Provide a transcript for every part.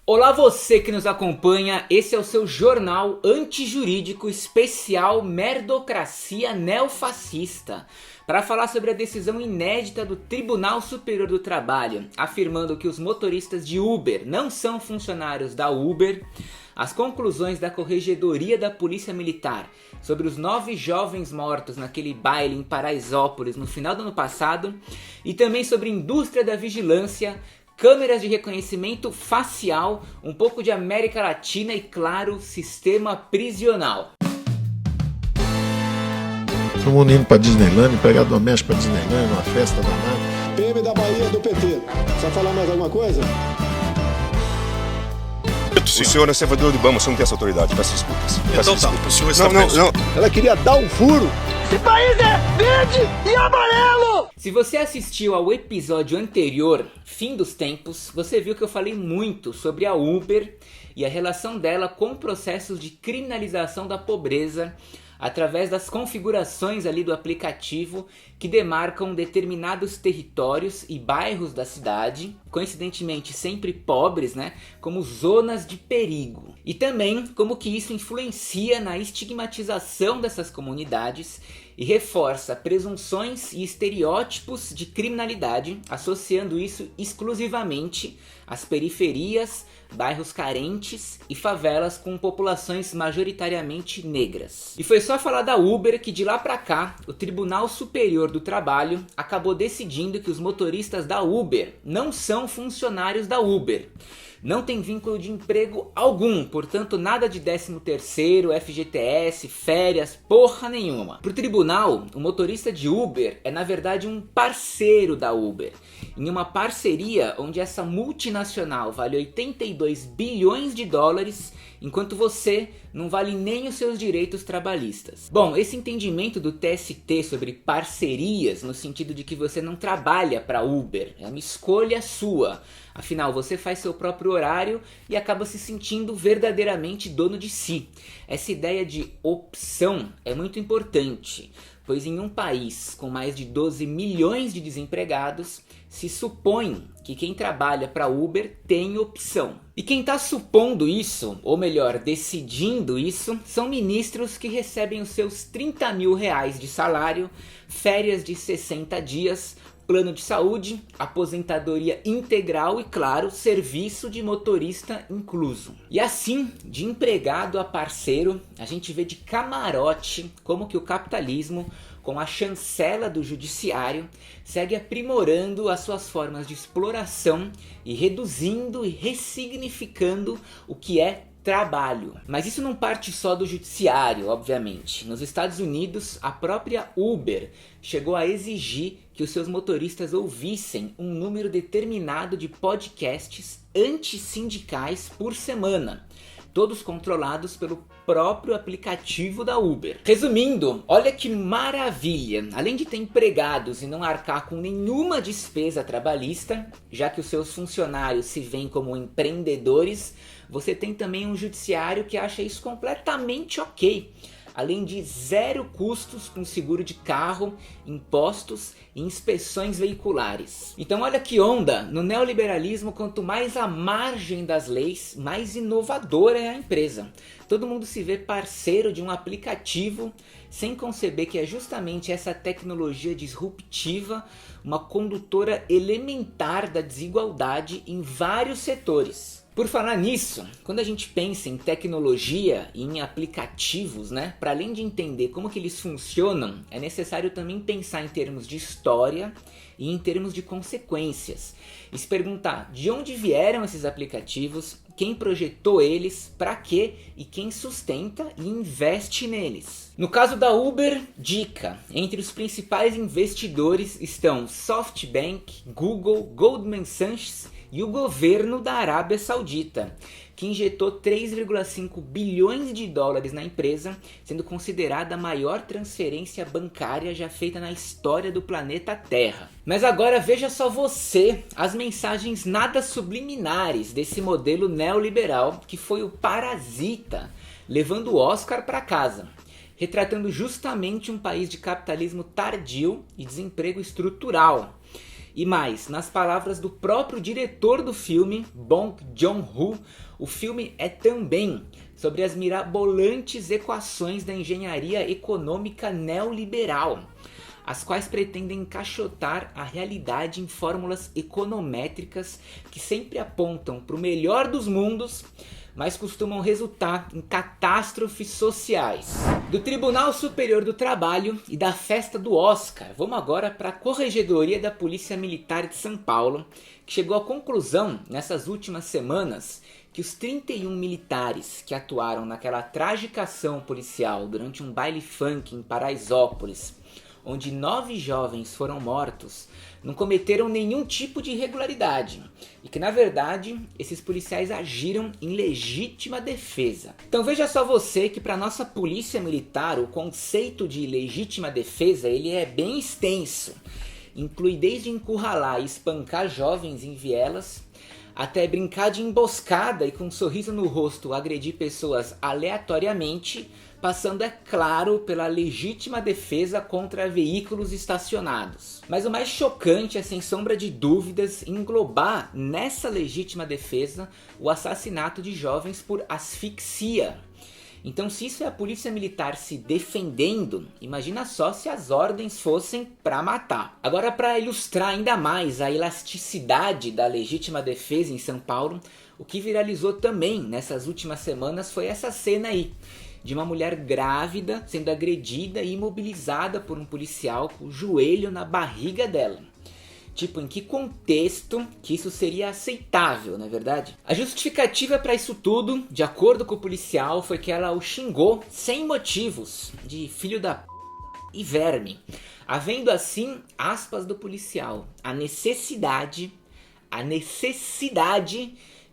Olá você que nos acompanha, esse é o seu jornal antijurídico especial Merdocracia Neofascista, para falar sobre a decisão inédita do Tribunal Superior do Trabalho, afirmando que os motoristas de Uber não são funcionários da Uber, as conclusões da Corregedoria da Polícia Militar sobre os 9 jovens mortos naquele baile em Paraisópolis no final do ano passado, e também sobre a indústria da vigilância, câmeras de reconhecimento facial, um pouco de América Latina e, claro, sistema prisional. Todo mundo indo pra Disneyland, empregado doméstico pra Disneyland, uma festa danada. PM da Bahia do PT. Precisa falar mais alguma coisa? O senhor é servidor do IBAMA, o senhor não tem essa autoridade, peço desculpas. Então tá, o senhor está preso. Não. Ela queria dar um furo. Esse país é verde e amarelo! Se você assistiu ao episódio anterior, Fim dos Tempos, você viu que eu falei muito sobre a Uber e a relação dela com processos de criminalização da pobreza através das configurações ali do aplicativo que demarcam determinados territórios e bairros da cidade, coincidentemente sempre pobres, como zonas de perigo. E também como que isso influencia na estigmatização dessas comunidades e reforça presunções e estereótipos de criminalidade, associando isso exclusivamente às periferias, bairros carentes e favelas com populações majoritariamente negras. E foi só falar da Uber que de lá pra cá, o Tribunal Superior do Trabalho acabou decidindo que os motoristas da Uber não são funcionários da Uber. Não tem vínculo de emprego algum, portanto nada de 13º, FGTS, férias, porra nenhuma. Pro tribunal, o motorista de Uber é na verdade um parceiro da Uber, em uma parceria onde essa multinacional vale 82 bilhões de dólares, enquanto você não vale nem os seus direitos trabalhistas. Bom, esse entendimento do TST sobre parcerias, no sentido de que você não trabalha para Uber, é uma escolha sua. Afinal, você faz seu próprio horário e acaba se sentindo verdadeiramente dono de si. Essa ideia de opção é muito importante, pois em um país com mais de 12 milhões de desempregados, se supõe que quem trabalha para Uber tem opção. E quem está supondo isso, ou melhor, decidindo isso, são ministros que recebem os seus 30 mil reais de salário, férias de 60 dias, plano de saúde, aposentadoria integral e, claro, serviço de motorista incluso. E assim, de empregado a parceiro, a gente vê de camarote como que o capitalismo, com a chancela do judiciário, segue aprimorando as suas formas de exploração e reduzindo e ressignificando o que é trabalho. Mas isso não parte só do judiciário, obviamente. Nos Estados Unidos, a própria Uber chegou a exigir que os seus motoristas ouvissem um número determinado de podcasts antissindicais por semana, todos controlados pelo próprio aplicativo da Uber. Resumindo, olha que maravilha! Além de ter empregados e não arcar com nenhuma despesa trabalhista, já que os seus funcionários se veem como empreendedores, você tem também um judiciário que acha isso completamente ok. Além de 0 custos com seguro de carro, impostos e inspeções veiculares. Então olha que onda, no neoliberalismo, quanto mais à margem das leis, mais inovadora é a empresa. Todo mundo se vê parceiro de um aplicativo, sem conceber que é justamente essa tecnologia disruptiva, uma condutora elementar da desigualdade em vários setores. Por falar nisso, quando a gente pensa em tecnologia e em aplicativos, para além de entender como que eles funcionam, é necessário também pensar em termos de história e em termos de consequências. E se perguntar de onde vieram esses aplicativos, quem projetou eles, para quê e quem sustenta e investe neles. No caso da Uber, dica: entre os principais investidores estão SoftBank, Google, Goldman Sachs e o governo da Arábia Saudita, que injetou 3,5 bilhões de dólares na empresa, sendo considerada a maior transferência bancária já feita na história do planeta Terra. Mas agora veja só você as mensagens nada subliminares desse modelo neoliberal que foi o Parasita, levando o Oscar para casa, retratando justamente um país de capitalismo tardio e desemprego estrutural. E mais, nas palavras do próprio diretor do filme, Bong Joon-ho, o filme é também sobre as mirabolantes equações da engenharia econômica neoliberal, as quais pretendem encaixotar a realidade em fórmulas econométricas que sempre apontam para o melhor dos mundos, mas costumam resultar em catástrofes sociais. Do Tribunal Superior do Trabalho e da festa do Oscar, vamos agora para a Corregedoria da Polícia Militar de São Paulo, que chegou à conclusão nessas últimas semanas que os 31 militares que atuaram naquela trágica ação policial durante um baile funk em Paraisópolis, onde 9 jovens foram mortos, não cometeram nenhum tipo de irregularidade e que na verdade esses policiais agiram em legítima defesa. Então veja só você que para nossa polícia militar o conceito de legítima defesa ele é bem extenso. Inclui desde encurralar e espancar jovens em vielas, até brincar de emboscada e com um sorriso no rosto agredir pessoas aleatoriamente, passando, é claro, pela legítima defesa contra veículos estacionados. Mas o mais chocante é, sem sombra de dúvidas, englobar nessa legítima defesa o assassinato de jovens por asfixia. Então, se isso é a polícia militar se defendendo, imagina só se as ordens fossem para matar. Agora, para ilustrar ainda mais a elasticidade da legítima defesa em São Paulo, o que viralizou também nessas últimas semanas foi essa cena aí, de uma mulher grávida sendo agredida e imobilizada por um policial com o joelho na barriga dela. Tipo, em que contexto que isso seria aceitável, não é verdade? A justificativa para isso tudo, de acordo com o policial, foi que ela o xingou sem motivos, de filho da p... e verme. Havendo assim, aspas do policial, a necessidade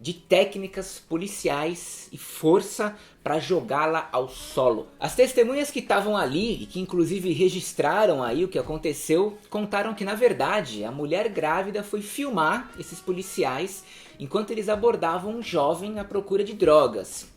de técnicas policiais e força para jogá-la ao solo. As testemunhas que estavam ali e que inclusive registraram aí o que aconteceu, contaram que na verdade a mulher grávida foi filmar esses policiais enquanto eles abordavam um jovem à procura de drogas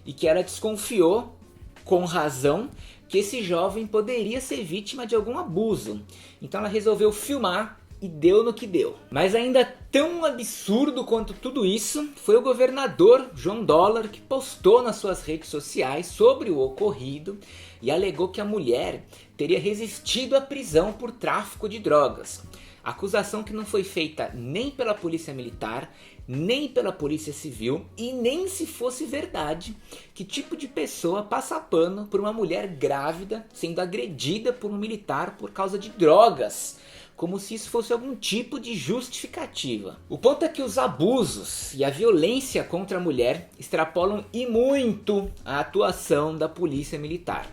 e que ela desconfiou, com razão, que esse jovem poderia ser vítima de algum abuso. Então ela resolveu filmar e deu no que deu. Mas ainda tão absurdo quanto tudo isso foi o governador João Dólar, que postou nas suas redes sociais sobre o ocorrido e alegou que a mulher teria resistido à prisão por tráfico de drogas. Acusação que não foi feita nem pela polícia militar, nem pela polícia civil e nem se fosse verdade. Que tipo de pessoa passa pano por uma mulher grávida sendo agredida por um militar por causa de drogas? Como se isso fosse algum tipo de justificativa. O ponto é que os abusos e a violência contra a mulher extrapolam e muito a atuação da polícia militar.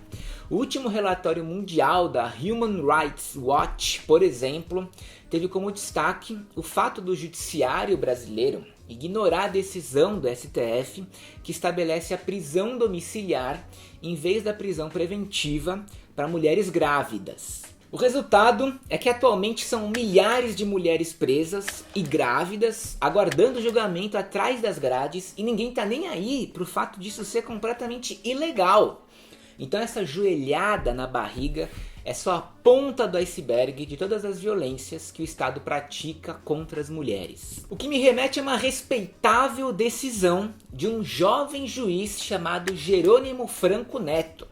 O último relatório mundial da Human Rights Watch, por exemplo, teve como destaque o fato do judiciário brasileiro ignorar a decisão do STF que estabelece a prisão domiciliar em vez da prisão preventiva para mulheres grávidas. O resultado é que atualmente são milhares de mulheres presas e grávidas aguardando julgamento atrás das grades e ninguém tá nem aí pro fato disso ser completamente ilegal. Então essa joelhada na barriga é só a ponta do iceberg de todas as violências que o Estado pratica contra as mulheres. O que me remete a uma respeitável decisão de um jovem juiz chamado Jerônimo Franco Neto,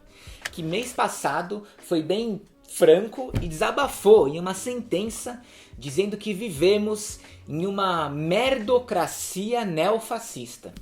que mês passado foi bem franco e desabafou em uma sentença dizendo que vivemos em uma merdocracia neofascista.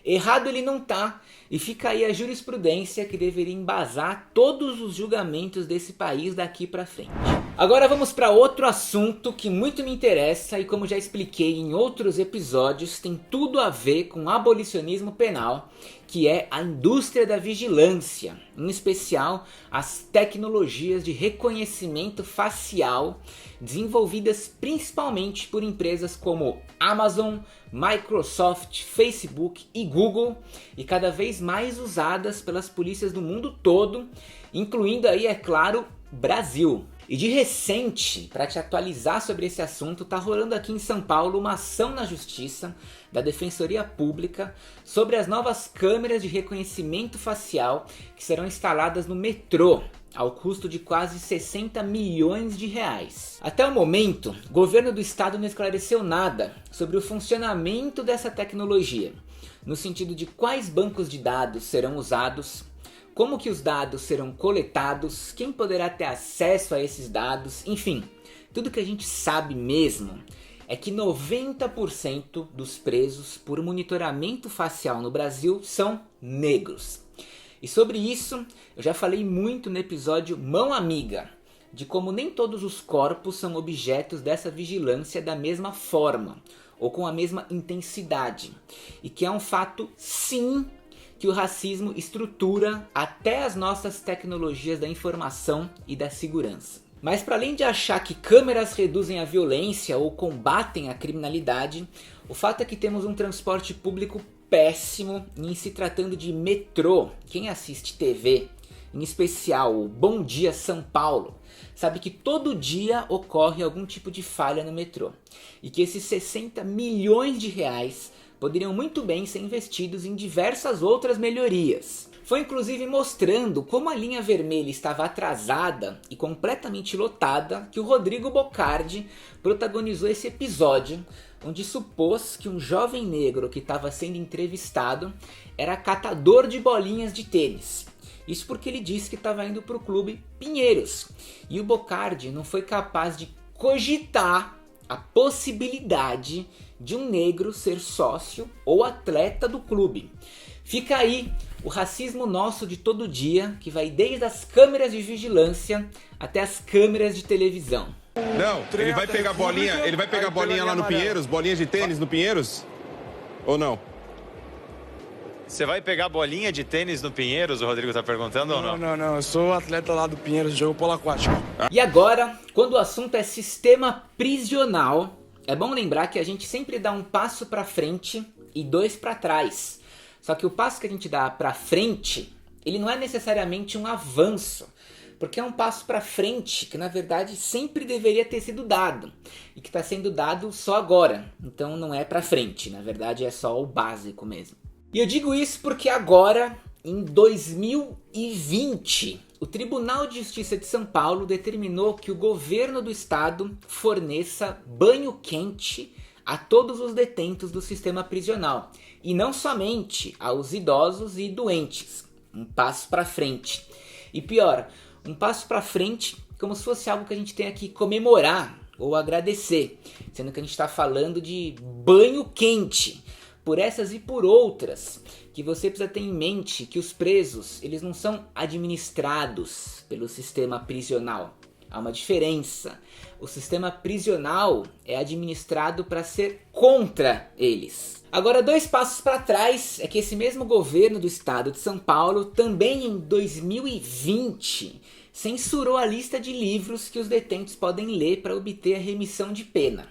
Errado ele não tá, e fica aí a jurisprudência que deveria embasar todos os julgamentos desse país daqui pra frente. Agora vamos para outro assunto que muito me interessa e, como já expliquei em outros episódios, tem tudo a ver com abolicionismo penal, que é a indústria da vigilância, em especial as tecnologias de reconhecimento facial desenvolvidas principalmente por empresas como Amazon, Microsoft, Facebook e Google e cada vez mais usadas pelas polícias do mundo todo, incluindo aí, é claro, Brasil. E de recente, para te atualizar sobre esse assunto, tá rolando aqui em São Paulo uma ação na Justiça da Defensoria Pública sobre as novas câmeras de reconhecimento facial que serão instaladas no metrô. ao custo de quase 60 milhões de reais. Até o momento, o governo do estado não esclareceu nada sobre o funcionamento dessa tecnologia, no sentido de quais bancos de dados serão usados, como que os dados serão coletados, quem poderá ter acesso a esses dados, enfim, tudo que a gente sabe mesmo é que 90% dos presos por monitoramento facial no Brasil são negros. E sobre isso, eu já falei muito no episódio Mão Amiga, de como nem todos os corpos são objetos dessa vigilância da mesma forma, ou com a mesma intensidade. E que é um fato, sim, que o racismo estrutura até as nossas tecnologias da informação e da segurança. Mas para além de achar que câmeras reduzem a violência ou combatem a criminalidade, o fato é que temos um transporte público péssimo em se tratando de metrô. Quem assiste TV, em especial o Bom Dia São Paulo, sabe que todo dia ocorre algum tipo de falha no metrô. E que esses 60 milhões de reais poderiam muito bem ser investidos em diversas outras melhorias. Foi inclusive mostrando como a linha vermelha estava atrasada e completamente lotada que o Rodrigo Bocardi protagonizou esse episódio, onde supôs que um jovem negro que estava sendo entrevistado era catador de bolinhas de tênis. Isso porque ele disse que estava indo para o clube Pinheiros. E o Bocardi não foi capaz de cogitar a possibilidade de um negro ser sócio ou atleta do clube. Fica aí o racismo nosso de todo dia, que vai desde as câmeras de vigilância até as câmeras de televisão. Não, ele vai pegar bolinha lá no Pinheiros, bolinha de tênis no Pinheiros? Ou não? Você vai pegar bolinha de tênis no Pinheiros, o Rodrigo tá perguntando ou não? Não, eu sou atleta lá do Pinheiros, jogo polo aquático. E agora, quando o assunto é sistema prisional, é bom lembrar que a gente sempre dá um passo para frente e dois para trás. Só que o passo que a gente dá para frente, ele não é necessariamente um avanço, porque é um passo para frente que na verdade sempre deveria ter sido dado e que está sendo dado só agora. Então não é para frente, na verdade é só o básico mesmo. E eu digo isso porque agora, em 2020, o Tribunal de Justiça de São Paulo determinou que o governo do estado forneça banho quente a todos os detentos do sistema prisional. E não somente aos idosos e doentes. Um passo para frente. E pior, um passo para frente como se fosse algo que a gente tenha que comemorar ou agradecer. Sendo que a gente está falando de banho quente. Por essas e por outras, que você precisa ter em mente que os presos, eles não são administrados pelo sistema prisional. Há uma diferença. O sistema prisional é administrado para ser contra eles. Agora, dois passos para trás é que esse mesmo governo do estado de São Paulo, também em 2020, censurou a lista de livros que os detentos podem ler para obter a remissão de pena.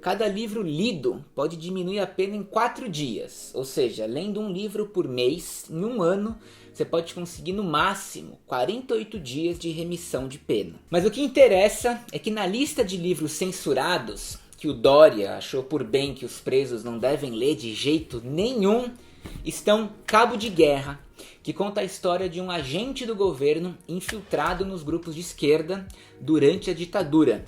Cada livro lido pode diminuir a pena em 4 dias, ou seja, lendo um livro por mês, em um ano, você pode conseguir no máximo 48 dias de remissão de pena. Mas o que interessa é que na lista de livros censurados, que o Dória achou por bem que os presos não devem ler de jeito nenhum, estão Cabo de Guerra, que conta a história de um agente do governo infiltrado nos grupos de esquerda durante a ditadura.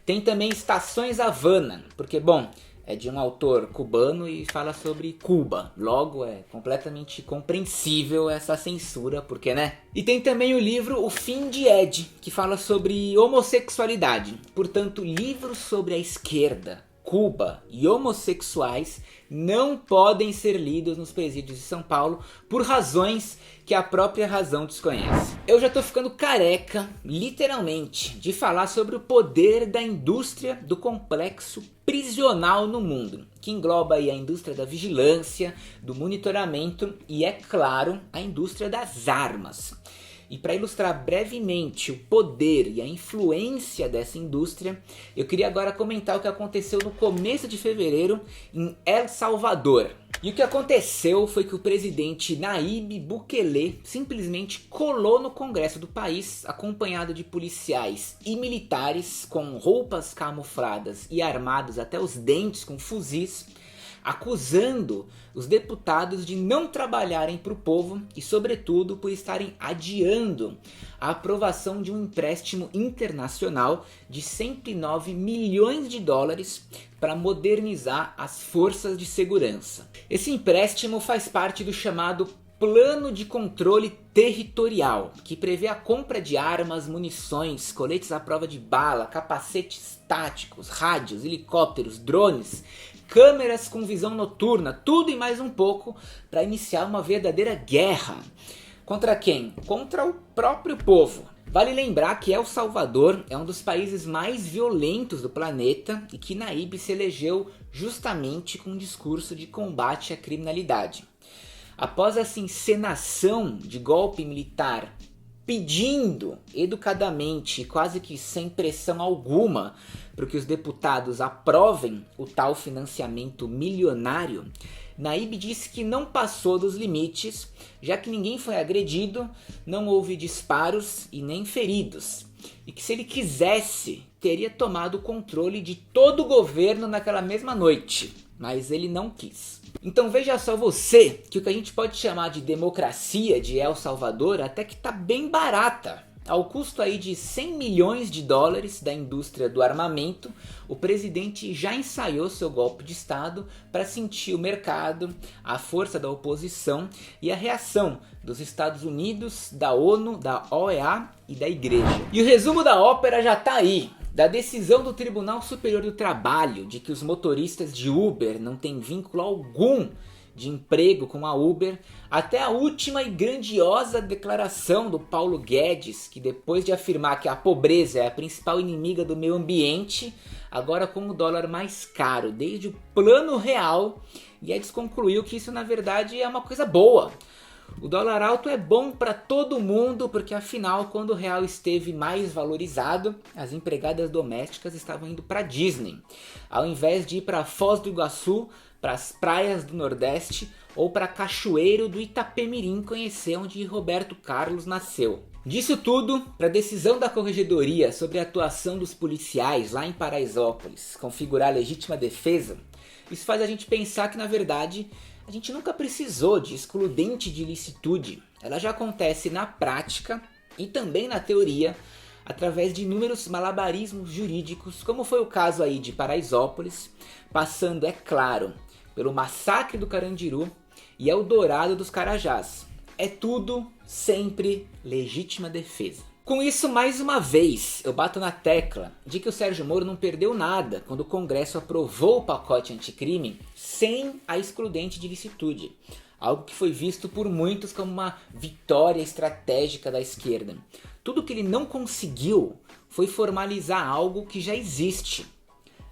Tem também Estações Havana, porque, bom, é de um autor cubano e fala sobre Cuba. Logo, é completamente compreensível essa censura, porque, né? E tem também o livro O Fim de Ed, que fala sobre homossexualidade. Portanto, livros sobre a esquerda, Cuba e homossexuais não podem ser lidos nos presídios de São Paulo por razões que a própria razão desconhece. Eu já tô ficando careca, literalmente, de falar sobre o poder da indústria do complexo prisional no mundo, que engloba aí a indústria da vigilância, do monitoramento e, é claro, a indústria das armas. E para ilustrar brevemente o poder e a influência dessa indústria, eu queria agora comentar o que aconteceu no começo de fevereiro em El Salvador. E o que aconteceu foi que o presidente Nayib Bukele simplesmente colou no Congresso do país, acompanhado de policiais e militares com roupas camufladas e armados até os dentes com fuzis, acusando os deputados de não trabalharem para o povo e, sobretudo, por estarem adiando a aprovação de um empréstimo internacional de 109 milhões de dólares para modernizar as forças de segurança. Esse empréstimo faz parte do chamado Plano de Controle Territorial, que prevê a compra de armas, munições, coletes à prova de bala, capacetes táticos, rádios, helicópteros, drones, câmeras com visão noturna, tudo e mais um pouco para iniciar uma verdadeira guerra. Contra quem? Contra o próprio povo. Vale lembrar que El Salvador é um dos países mais violentos do planeta e que Nayib se elegeu justamente com um discurso de combate à criminalidade. Após essa encenação de golpe militar, pedindo educadamente e quase que sem pressão alguma para que os deputados aprovem o tal financiamento milionário, Nayib disse que não passou dos limites, já que ninguém foi agredido, não houve disparos e nem feridos, e que se ele quisesse, teria tomado o controle de todo o governo naquela mesma noite, mas ele não quis. Então veja só você que o que a gente pode chamar de democracia de El Salvador até que está bem barata. Ao custo aí de 100 milhões de dólares da indústria do armamento, o presidente já ensaiou seu golpe de Estado para sentir o mercado, a força da oposição e a reação dos Estados Unidos, da ONU, da OEA e da Igreja. E o resumo da ópera já está aí. Da decisão do Tribunal Superior do Trabalho de que os motoristas de Uber não têm vínculo algum de emprego com a Uber, até a última e grandiosa declaração do Paulo Guedes, que depois de afirmar que a pobreza é a principal inimiga do meio ambiente, agora com o dólar mais caro desde o Plano Real, Guedes concluiu que isso na verdade é uma coisa boa. O dólar alto é bom para todo mundo, porque afinal, quando o real esteve mais valorizado, as empregadas domésticas estavam indo para Disney, ao invés de ir para Foz do Iguaçu, para as praias do Nordeste ou para Cachoeiro do Itapemirim, conhecer onde Roberto Carlos nasceu. Disso tudo, para a decisão da Corregedoria sobre a atuação dos policiais lá em Paraisópolis configurar legítima defesa, isso faz a gente pensar que na verdade a gente nunca precisou de excludente de ilicitude. Ela já acontece na prática e também na teoria, através de inúmeros malabarismos jurídicos, como foi o caso aí de Paraisópolis, passando, é claro, pelo massacre do Carandiru e Eldorado dos Carajás. É tudo sempre legítima defesa. Com isso, mais uma vez, eu bato na tecla de que o Sérgio Moro não perdeu nada quando o Congresso aprovou o pacote anticrime sem a excludente de ilicitude. Algo que foi visto por muitos como uma vitória estratégica da esquerda. Tudo que ele não conseguiu foi formalizar algo que já existe.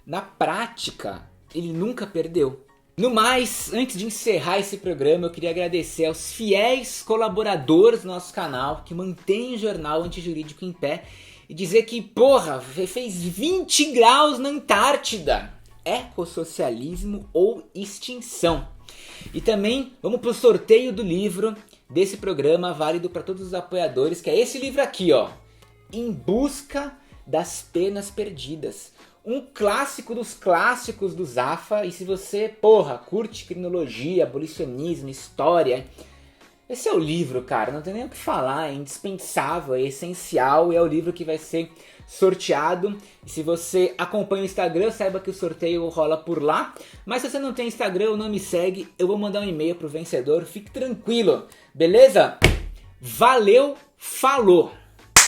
Na prática, ele nunca perdeu. No mais, antes de encerrar esse programa, eu queria agradecer aos fiéis colaboradores do nosso canal que mantêm o Jornal Antijurídico em pé e dizer que, porra, fez 20 graus na Antártida. Ecossocialismo ou extinção. E também vamos pro sorteio do livro desse programa, válido para todos os apoiadores, que é esse livro aqui, ó, Em Busca das Penas Perdidas. Um clássico dos clássicos do Zafra. E se você, porra, curte criminologia, abolicionismo, história, esse é o livro, cara, não tem nem o que falar, é indispensável, é essencial e é o livro que vai ser sorteado. E se você acompanha o Instagram, saiba que o sorteio rola por lá. Mas se você não tem Instagram ou não me segue, eu vou mandar um e-mail pro vencedor, fique tranquilo, beleza? Valeu, falou!